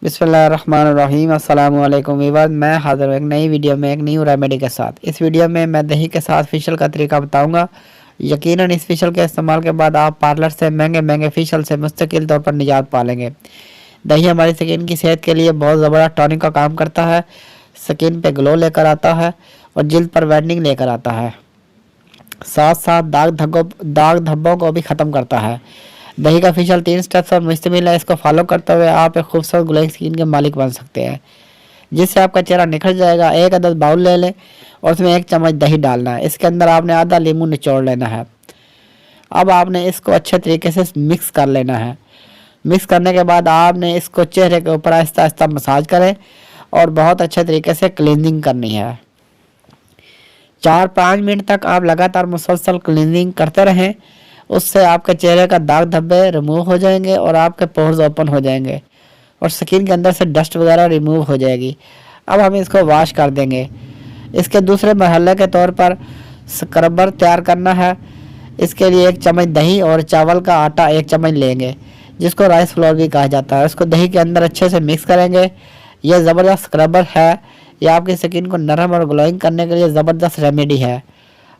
बिस्मिल्लाहिर्रहमानिर्रहीम। अस्सलामुअलैकुम वीवर्स, मैं हाज़िर हूँ एक नई वीडियो में एक न्यू रेमेडी के साथ। इस वीडियो में मैं दही के साथ फेशियल का तरीका बताऊंगा। यकीनन इस फेशियल के इस्तेमाल के बाद आप पार्लर से महंगे महंगे फेशियल से मुस्तकिल तौर पर निजात पा लेंगे। दही हमारी स्किन की सेहत के लिए बहुत ज़बरदस्त टॉनिक का काम करता है, स्किन पे ग्लो लेकर आता है और जिल्द पर वाइटनिंग लेकर आता है, साथ साथ दाग धब्बों को भी ख़त्म करता है। दही का फेशियल 3 स्टेप्स पर मुश्तमिल है। इसको फॉलो करते हुए आप एक खूबसूरत ग्लोइंग स्किन के मालिक बन सकते हैं, जिससे आपका चेहरा निखर जाएगा। एक अदद बाउल ले लें और उसमें 1 चम्मच दही डालना है। इसके अंदर आपने आधा नींबू निचोड़ लेना है। अब आपने इसको अच्छे तरीके से मिक्स कर लेना है। मिक्स करने के बाद आपने इसको चेहरे के ऊपर आहिस्ता आहिस्ता मसाज करें और बहुत अच्छे तरीके से क्लींजिंग करनी है। 4-5 मिनट तक आप लगातार मुसलसल क्लींजिंग करते रहें। उससे आपके चेहरे का दाग धब्बे रिमूव हो जाएंगे और आपके पोर्स ओपन हो जाएंगे और स्किन के अंदर से डस्ट वगैरह रिमूव हो जाएगी। अब हम इसको वॉश कर देंगे। इसके दूसरे मरहले के तौर पर स्क्रबर तैयार करना है। इसके लिए 1 चम्मच दही और चावल का आटा 1 चम्मच लेंगे, जिसको राइस फ्लोर भी कहा जाता है। इसको दही के अंदर अच्छे से मिक्स करेंगे। यह ज़बरदस्त स्क्रबर है। यह आपकी स्किन को नरम और ग्लोइंग करने के लिए ज़बरदस्त रेमेडी है।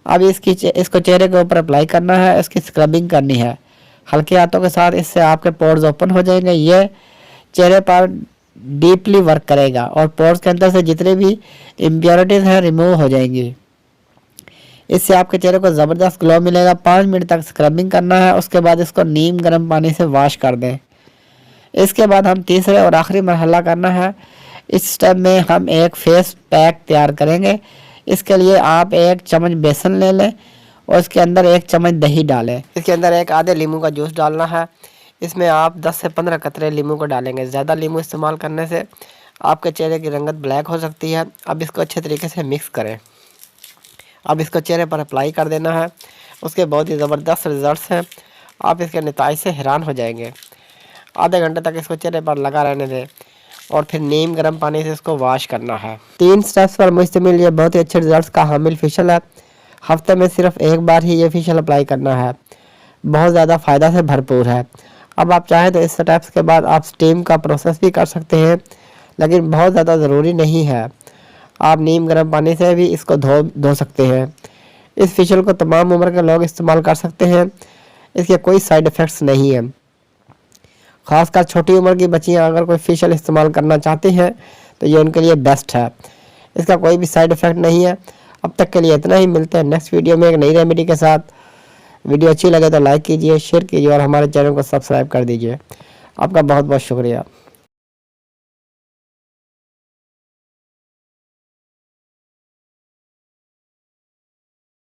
अब इसको चेहरे के ऊपर अप्लाई करना है। इसकी स्क्रबिंग करनी है हल्के हाथों के साथ। इससे आपके पोर्स ओपन हो जाएंगे। ये चेहरे पर डीपली वर्क करेगा और पोर्स के अंदर से जितने भी इम्प्योरिटीज़ हैं रिमूव हो जाएंगी। इससे आपके चेहरे को ज़बरदस्त ग्लो मिलेगा। 5 मिनट तक स्क्रबिंग करना है। उसके बाद इसको नीम गर्म पानी से वॉश कर दें। इसके बाद हम तीसरे और आखिरी मरहला करना है। इस स्टेप में हम एक फेस पैक तैयार करेंगे। इसके लिए आप 1 चम्मच बेसन ले लें और इसके अंदर 1 चम्मच दही डालें। इसके अंदर एक आधे नींबू का जूस डालना है। इसमें आप 10 से 15 कतरे नींबू को डालेंगे। ज़्यादा नींबू इस्तेमाल करने से आपके चेहरे की रंगत ब्लैक हो सकती है। अब इसको अच्छे तरीके से मिक्स करें। अब इसको चेहरे पर अप्लाई कर देना है। उसके बहुत ही ज़बरदस्त रिजल्ट्स हैं। आप इसके नतीजे से हैरान हो जाएंगे। आधे घंटे तक इसको चेहरे पर लगा रहने दें और फिर नीम गर्म पानी से इसको वॉश करना है। 3 स्टेप्स पर मुश्तमिल ये बहुत ही अच्छे रिजल्ट्स का हामिल फेशियल है। हफ्ते में सिर्फ 1 बार ही ये फेशियल अप्लाई करना है। बहुत ज़्यादा फ़ायदा से भरपूर है। अब आप चाहें तो इस स्टेप्स के बाद आप स्टीम का प्रोसेस भी कर सकते हैं, लेकिन बहुत ज़्यादा ज़रूरी नहीं है। आप नीम गर्म पानी से भी इसको धो सकते हैं। इस फेशियल को तमाम उम्र के लोग इस्तेमाल कर सकते हैं। इसके कोई साइड इफ़ेक्ट्स नहीं है। ख़ासकर छोटी उम्र की बच्चियां अगर कोई फेशियल इस्तेमाल करना चाहती हैं तो ये उनके लिए बेस्ट है। इसका कोई भी साइड इफ़ेक्ट नहीं है। अब तक के लिए इतना ही। मिलते हैं नेक्स्ट वीडियो में एक नई रेमेडी के साथ। वीडियो अच्छी लगे तो लाइक कीजिए, शेयर कीजिए और हमारे चैनल को सब्सक्राइब कर दीजिए। आपका बहुत बहुत शुक्रिया।